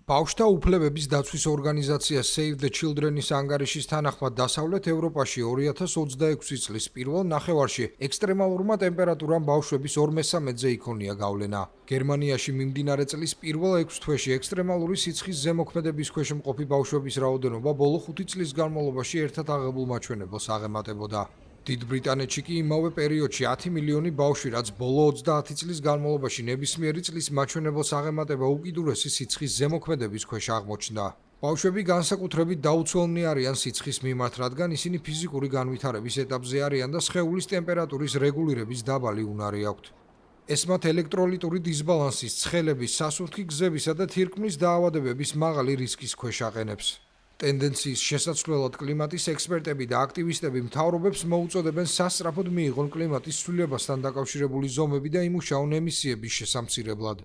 ბავშვთა უფლებების დაცვის ორგანიზაცია Save the Children-ის ანგარიშის თანახმად დასავლეთ ევროპაში 2026 წლის პირველ ნახევარში ექსტრემალურმა ტემპერატურამ ბავშვების 2/3-ზე იქონია გავლენა. გერმანიაში მიმდინარე წლის პირველ 6 თვეში ექსტრემალური სიცხის ზემოქმედების ქვეშ მყოფი ბავშვების რაოდენობა ბოლო 5 წლის განმავლობაში ერთად აღებულ მაჩვენებელს აღემატებოდა. დიდ ბრიტანეთში კი იმავე პერიოდში 10 მილიონი ბავშვი, რაც ბოლო 30 წლის განმავლობაში ნებისმიერი წლის მაჩვენებელს აღემატება უკიდურესი სიცხის ზემოქმედების ქვეშ აღმოჩნდა. ბავშვები განსაკუთრებით დაუცველნი არიან სიცხის მიმართ, რადგან ისინი ფიზიკური განვითარების ეტაპზე არიან და სხეულის ტემპერატურის რეგულირების დაბალი უნარი აქვთ. ეს მათ ელექტროლიტური დისბალანსის, ცხელების, სასუნთქი გზებისა და თირკმლის დაავადებების მაღალი რისკის ქვეშ აყენებს. ტენდენციის შესაცვლელად კლიმატის ექსპერტები და აქტივისტები მთავრობებს მოუწოდებენ სასწრაფოდ მიიღონ კლიმატის ცვლილებასთან დაკავშირებული ზომები და იმუშაონ ემისიების შესამცირებლად.